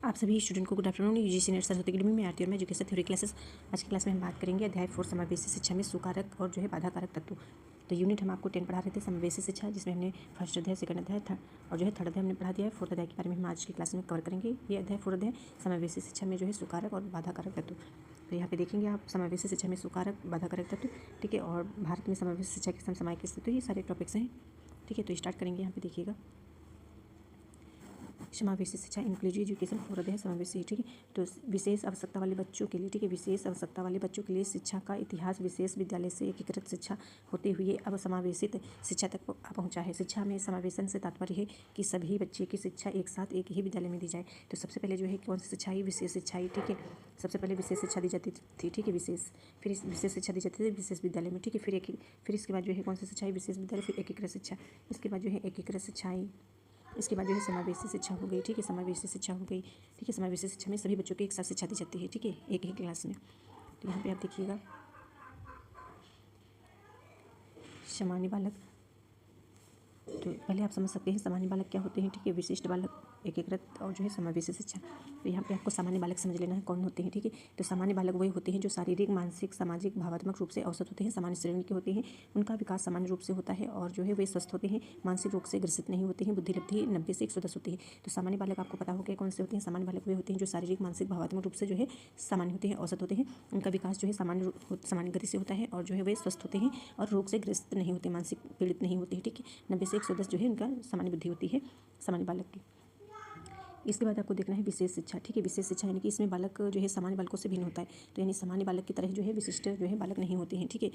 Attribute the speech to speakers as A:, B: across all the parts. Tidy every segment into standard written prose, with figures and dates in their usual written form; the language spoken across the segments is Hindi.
A: आप सभी स्टूडेंट को good afternoon. UGC net Saraswati academy में आरती और मैं एजुकेशन थ्योरी क्लासेस। आज की क्लास में हम बात करेंगे अध्याय 4 समावेशी शिक्षा में सुकारक और जो है बाधाकारक तत्व। तो यूनिट हम आपको 10 पढ़ा रहे थे समावेशी शिक्षा, जिसमें हमने फर्स्ट अध्याय, सेकंड अध्याय था और जो है थर्ड अध्याय हमने पढ़ा दिया है। फोर्थ अध्याय के बारे में हम आज की क्लास में कवर करेंगे। ये अध्याय 4 अध्याय समावेशी शिक्षा में जो है सुकारक और बाधाकारक तत्व। तो यहाँ पे देखेंगे आप समावेशी शिक्षा में सुकारक बाधाकारक तत्व, ठीक है, और भारत में समावेशी शिक्षा के समसामयिक स्थिति, ये सारे टॉपिक्स हैं, ठीक है। तो स्टार्ट करेंगे। यहाँ पे देखिएगा समावेशी शिक्षा इंक्लूसिव एजुकेशन 4 अध्याय समावेशी, ठीक है। तो विशेष आवश्यकता वाले बच्चों के लिए, ठीक है, विशेष आवश्यकता वाले बच्चों के लिए शिक्षा का इतिहास विशेष विद्यालय से एकीकृत शिक्षा होते हुए अब समावेशित शिक्षा तक पहुंचा है। शिक्षा में समावेशन से तात्पर्य है कि सभी बच्चे की शिक्षा एक साथ एक ही विद्यालय में दी जाए। तो सबसे पहले जो है कौन सी शिक्षा ही, विशेष शिक्षा ही, ठीक है। सबसे पहले विशेष शिक्षा दी जाती थी, ठीक है, विशेष, फिर इस विशेष शिक्षा दी जाती थी विशेष विद्यालय में, ठीक है। फिर इसके बाद जो है कौन सी शिक्षा, विशेष विद्यालय, फिर एकीकृत शिक्षा, इसके बाद जो है एकीकृत शिक्षा आई, इसके बाद जो है समावेशी शिक्षा हो गई, ठीक है, समावेशी शिक्षा हो गई, ठीक है। समावेशी शिक्षा में सभी बच्चों को एक साथ शिक्षा दी जाती है, ठीक है, एक ही क्लास में। तो यहाँ पे आप देखिएगा सामान्य बालक, तो पहले आप समझ सकते हैं सामान्य बालक क्या होते हैं, ठीक है, विशिष्ट बालक, एकीकृत और जो है समावेशी शिक्षा। तो यहाँ पे आपको सामान्य बालक समझ लेना है कौन होते हैं, ठीक है। तो सामान्य बालक वही होते हैं जो शारीरिक, मानसिक, सामाजिक, भावात्मक रूप से औसत होते हैं, सामान्य श्रेणी के होते हैं, उनका विकास सामान्य रूप से होता है और जो है वे स्वस्थ होते हैं, मानसिक रोग से ग्रसित नहीं होते हैं, बुद्धि लब्धि 90 से 110 होती है। तो सामान्य बालक आपको पता होगा कौन से होते हैं। सामान्य बालक वे होते हैं जो शारीरिक, मानसिक, भावात्मक रूप से जो है सामान्य होते हैं, औसत होते हैं, उनका विकास जो है सामान्य गति से होता है और जो है वे स्वस्थ होते हैं और रोग से ग्रस्त नहीं होते, मानसिक पीड़ित नहीं होते हैं, ठीक है। 90 से 110 जो है उनका सामान्य बुद्धि होती है सामान्य बालक की। इसके बाद आपको देखना है विशेष शिक्षा, ठीक है। विशेष शिक्षा यानी कि इसमें बालक जो है सामान्य बालकों से भिन्न होता है। तो यानी सामान्य बालक की तरह जो है विशिष्ट जो है बालक नहीं होते हैं, ठीक है।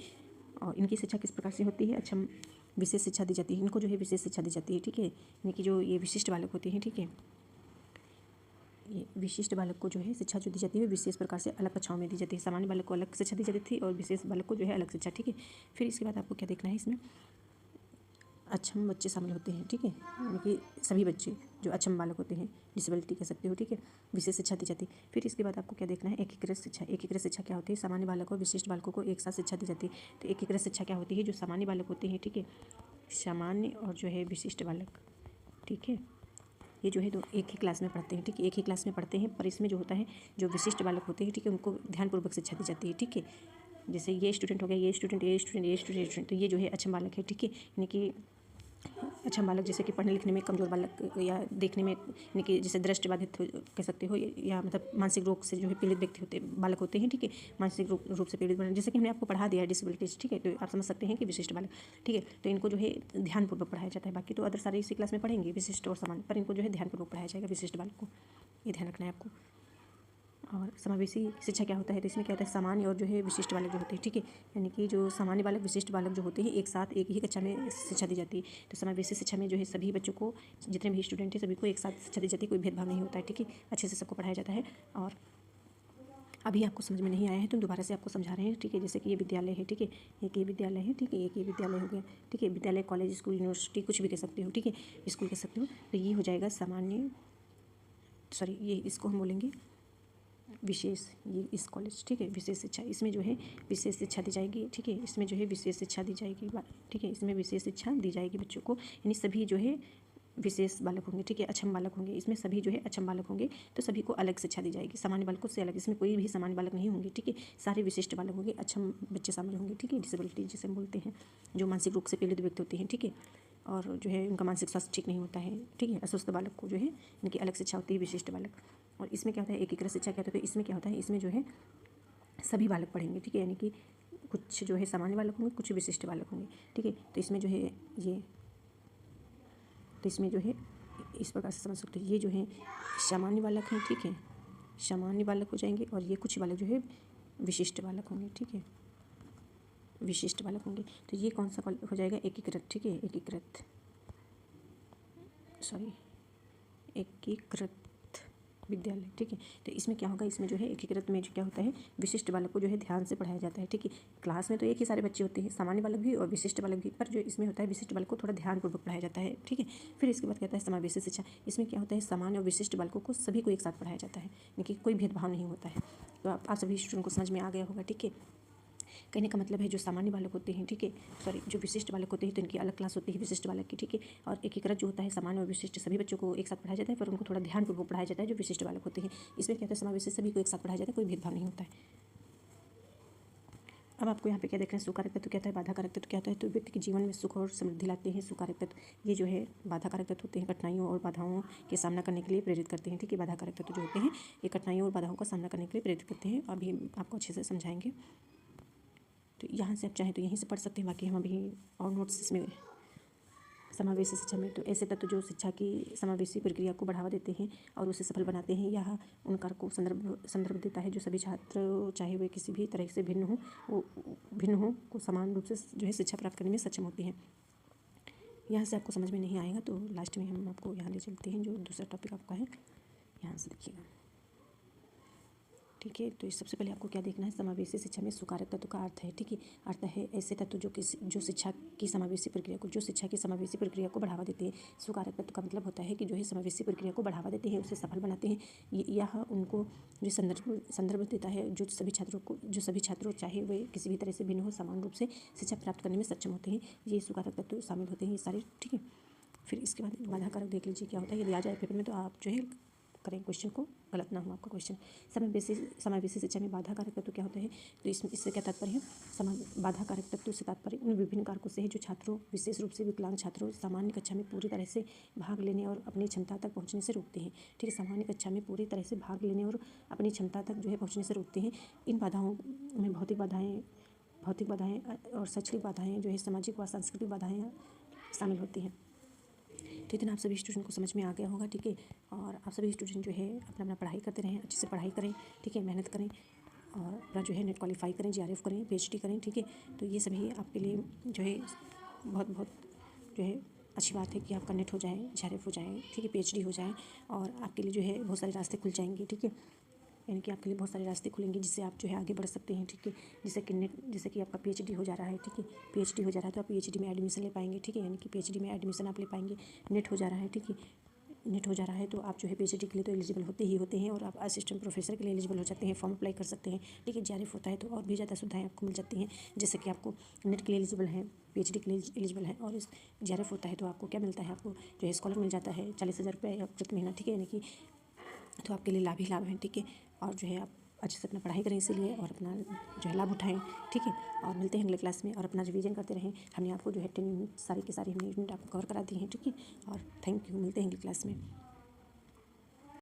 A: और इनकी शिक्षा किस प्रकार से होती है, अच्छा, विशेष शिक्षा दी जाती है, इनको जो है विशेष शिक्षा दी जाती है, ठीक है। यानी कि जो ये विशिष्ट बालक होते हैं, ठीक है, ये विशिष्ट बालक को जो है शिक्षा जो दी जाती है विशेष प्रकार से अलग कक्षाओं में दी जाती है। सामान्य बालक को अलग शिक्षा दी जाती थी और विशेष बालक को जो है अलग शिक्षा, ठीक है। फिर इसके बाद आपको क्या देखना है, इसमें अक्षम बच्चे शामिल होते हैं, ठीक है, यानी कि सभी बच्चे जो अक्षम बालक होते हैं, डिसेबिलिटी कह सकते हो, ठीक है, विशेष शिक्षा दी जाती है। फिर इसके बाद आपको क्या देखना है, एकीकृत शिक्षा। एकीकृत शिक्षा क्या होती है, सामान्य बालक और विशिष्ट बालकों को एक साथ शिक्षा दी जाती है। तो एकीकृत शिक्षा क्या होती है, जो सामान्य बालक होते हैं, ठीक है, सामान्य और जो है विशिष्ट बालक, ठीक है, ये जो है दो एक ही क्लास में पढ़ते हैं, ठीक है, एक ही क्लास में पढ़ते हैं, पर इसमें जो होता है जो विशिष्ट बालक होते हैं, ठीक है, उनको ध्यानपूर्वक शिक्षा दी जाती है, ठीक है। जैसे ये स्टूडेंट हो गया, ये स्टूडेंट, ये स्टूडेंट, ये स्टूडेंट, ये स्टूडेंट, तो ये जो है अक्षम बालक है, ठीक है, यानी कि अच्छा बालक जैसे कि पढ़ने लिखने में कमज़ोर बालक या देखने में यानी कि जैसे दृष्टिबाधित कह सकते हो, या मतलब मानसिक रोग से जो है पीड़ित व्यक्ति होते बालक होते हैं, ठीक है, मानसिक रूप से पीड़ित जैसे कि हमने आपको पढ़ा दिया है डिसेबिलिटीज, ठीक है। तो आप समझ सकते हैं कि विशिष्ट बालक, ठीक है, तो इनको जो है ध्यानपूर्वक पढ़ाया जाता है। बाकी तो अदर सारे इसी क्लास में पढ़ेंगे विशिष्ट और सामान्य, पर इनको जो है ध्यानपूर्वक पढ़ाया जाएगा विशिष्ट बालक को, ये ध्यान रखना है आपको। और समावेशी शिक्षा क्या होता है, तो इसमें क्या होता है, सामान्य और जो है विशिष्ट बालक जो होते हैं, ठीक है, यानी कि जो सामान्य बालक, विशिष्ट बालक जो होते हैं एक साथ एक ही कक्षा में शिक्षा दी जाती है। तो समावेशी शिक्षा में जो है सभी बच्चों को, जितने भी स्टूडेंट हैं सभी को एक साथ शिक्षा दी जाती है, कोई भेदभाव नहीं होता है, ठीक है, अच्छे से सबको पढ़ाया जाता है। और अभी आपको समझ में नहीं आया है तो दोबारा से आपको समझा रहे हैं, ठीक है। जैसे कि ये विद्यालय है, ठीक है, एक ये विद्यालय है, ठीक है, एक ये विद्यालय हो गया, ठीक है, विद्यालय, कॉलेज, स्कूल, यूनिवर्सिटी कुछ भी कह सकते हो, ठीक है, स्कूल कह सकते हो। तो ये हो जाएगा सामान्य, सॉरी, ये इसको हम बोलेंगे विशेष, ये इस कॉलेज, ठीक है, विशेष शिक्षा, इसमें जो है विशेष शिक्षा दी जाएगी, ठीक है, इसमें जो है विशेष शिक्षा दी जाएगी, ठीक है, इसमें विशेष शिक्षा दी जाएगी बच्चों को, यानी सभी जो है विशेष बालक होंगे, ठीक है, अक्षम बालक होंगे, इसमें सभी जो है अक्षम बालक होंगे, तो सभी को अलग शिक्षा दी जाएगी, सामान्य बालकों से अलग, इसमें कोई भी सामान्य बालक नहीं होंगे, ठीक है, सारे विशिष्ट बालक होंगे, अक्षम बच्चे शामिल होंगे, ठीक है, डिसेबिलिटी जिसे हम बोलते हैं, जो मानसिक रूप से पीड़ित व्यक्ति होते हैं, ठीक है, और जो है उनका मानसिक स्वास्थ्य ठीक नहीं होता है, ठीक है, अस्वस्थ बालक को जो है इनकी अलग शिक्षा होती है, विशिष्ट बालक। और इसमें क्या होता है, एकीकृत शिक्षा क्या होता है, इसमें क्या होता है, इसमें जो है सभी बालक पढ़ेंगे, ठीक है, यानी कि कुछ जो है सामान्य बालक होंगे, कुछ विशिष्ट बालक होंगे, ठीक है। तो इसमें जो है ये, तो इसमें जो है इस प्रकार से समझ सकते हो, ये जो है सामान्य बालक हैं, ठीक है, सामान्य बालक हो जाएंगे, और ये कुछ बालक जो है विशिष्ट बालक होंगे, ठीक है, विशिष्ट बालक होंगे। तो ये कौन सा हो जाएगा, एकीकृत, ठीक है, एकीकृत, सॉरी, एकीकृत विद्यालय, ठीक है। तो इसमें क्या होगा, इसमें जो है एकीकृत में जो क्या होता है, विशिष्ट बालक को जो है ध्यान से पढ़ाया जाता है, ठीक है। क्लास में तो एक ही सारे बच्चे होते हैं, सामान्य बालक भी और विशिष्ट बालक भी, पर जो इसमें होता है विशिष्ट बालक को थोड़ा ध्यानपूर्वक पढ़ाया जाता है, ठीक है। फिर इसके बाद कहता है समावेशी शिक्षा, इसमें क्या होता है, सामान्य और विशिष्ट बालकों को सभी को एक साथ पढ़ाया जाता है, यानी कि कोई भेदभाव नहीं होता है। तो आप सभी स्टूडेंट को समझ में आ गया होगा, ठीक है। कहने का मतलब है जो सामान्य बालक होते हैं, ठीक है, सॉरी, जो विशिष्ट बालक होते हैं तो इनकी अलग क्लास होती है विशिष्ट बालक की, ठीक है। और एकीकृत जो होता है सामान्य और विशिष्ट सभी बच्चों को एक साथ पढ़ाया जाता है, पर उनको थोड़ा ध्यानपूर्वक पढ़ाया जाता है जो विशिष्ट बालक होते हैं। इसमें क्या होता है, समावेशी सभी को एक साथ पढ़ाया जाता है, कोई भेदभाव नहीं होता है। अब आपको यहाँ पे क्या देख रहे हैं, सुकारक तत्व क्या होता है, बाधा कारक तत्व क्या होता है। तो व्यक्ति के जीवन में सुख और समृद्धि लाते हैं सुकारक तत्व। ये जो है बाधा कारक तत्व होते हैं, कठिनाइयों और बाधाओं के सामना करने के लिए प्रेरित करते हैं, ठीक है। बाधा कारक तत्व जो होते हैं ये कठिनाइयों और बाधाओं का सामना करने के लिए प्रेरित करते हैं। अभी आपको अच्छे से समझाएंगे, तो यहाँ से आप चाहें तो यहीं से पढ़ सकते हैं, बाकी हम अभी और नोट्स इसमें समावेशी शिक्षा में। तो ऐसे तत्व जो शिक्षा की समावेशी प्रक्रिया को बढ़ावा देते हैं और उसे सफल बनाते हैं, यह उन कारक को संदर्भ देता है जो सभी छात्र, चाहे वे किसी भी तरह से भिन्न हो को समान रूप से जो है शिक्षा प्राप्त करने में सक्षम होते हैं। यहाँ से आपको समझ में नहीं आएगा तो लास्ट में हम आपको यहाँ ले चलते हैं, जो दूसरा टॉपिक आपका है, यहाँ से देखिएगा, ठीक है। तो इस सबसे पहले आपको क्या देखना है, समावेशी शिक्षा में सुकारक तत्व का अर्थ है, ठीक है। अर्थ है ऐसे तत्व जो शिक्षा की समावेशी प्रक्रिया को बढ़ावा देते हैं। सुकारक तत्व का मतलब होता है कि जो है समावेशी प्रक्रिया को बढ़ावा देते हैं, उसे सफल बनाते हैं। यह उनको जो संदर्भ देता है जो सभी छात्रों चाहे वे किसी भी तरह से भिन्न हो समान रूप से शिक्षा प्राप्त करने में सक्षम होते हैं। ये सुकारक तत्व शामिल होते हैं ये सारे, ठीक है। फिर इसके बाद बाधा कारक देख लीजिए क्या होता है, यदि आ जाए पेपर में तो आप जो है करें क्वेश्चन को, गलत ना हो आपका क्वेश्चन। समावेशी शिक्षा में बाधा कारक तत्व क्या होता है, तो इससे क्या तात्पर्य है, बाधा कारक तत्व से तात्पर्य उन विभिन्न कारकों से है जो छात्रों, विशेष रूप से विकलांग छात्रों, सामान्य कक्षा में पूरी तरह से भाग लेने और अपनी क्षमता तक पहुँचने से रोकते हैं, ठीक है। सामान्य कक्षा में पूरी तरह से भाग लेने और अपनी क्षमता तक जो है पहुँचने से रोकते हैं। इन बाधाओं में भौतिक बाधाएँ और शैक्षणिक बाधाएँ जो है सामाजिक व सांस्कृतिक बाधाएँ शामिल होती हैं। तो इतना आप सभी स्टूडेंट को समझ में आ गया होगा, ठीक है। और आप सभी स्टूडेंट जो है अपना अपना पढ़ाई करते रहें, अच्छे से पढ़ाई करें, ठीक है, मेहनत करें और अपना जो है नेट क्वालिफाई करें, JRF करें, PhD करें, ठीक है। तो ये सभी आपके लिए जो है बहुत जो है अच्छी बात है कि आपका नेट हो जाए, JRF हो जाए, ठीक है, PhD हो जाए और आपके लिए जो है बहुत सारे रास्ते खुल जाएंगे, ठीक है। यानी कि आपके लिए बहुत सारे रास्ते खुलेंगे जिससे आप जो है आगे बढ़ सकते हैं, ठीक है। जैसे कि आपका PhD हो जा रहा है, ठीक है, PhD हो जा रहा है तो आप PhD में एडमिशन ले पाएंगे, ठीक है। यानी कि PhD में एडमिशन आप ले पाएंगे। नेट हो जा रहा है, ठीक है, नेट हो जा रहा है तो आप जो है PhD के लिए तो एलिजिबल होते हैं और आप असिस्टेंट प्रोफेसर के लिए एलिजिबल हो जाते हैं, फॉर्म अप्लाई कर सकते हैं, ठीक है। JRF होता है तो और भी ज़्यादा सुविधाएं आपको मिल जाती हैं, जैसे कि आपको नेट के लिए एलिजिबल हैं, PhD के लिए एलिजिबल हैं और इस JRF होता है तो आपको क्या मिलता है, आपको जो है स्कॉलर मिल जाता है 40,000 रुपये प्रति महीना, ठीक है। यानी कि तो आपके लिए लाभ ही लाभ हैं, ठीक है। और जो है आप अच्छे से अपना पढ़ाई करें इसीलिए और अपना जो है लाभ उठाएं, ठीक है। और मिलते हैं अगले क्लास में और अपना रिवीजन करते रहें। हमने आपको जो है 10 यूनिट सारी की सारी हमने यूनिट आपको कवर करा दी हैं, ठीक है। और थैंक यू, मिलते हैं अगली क्लास में।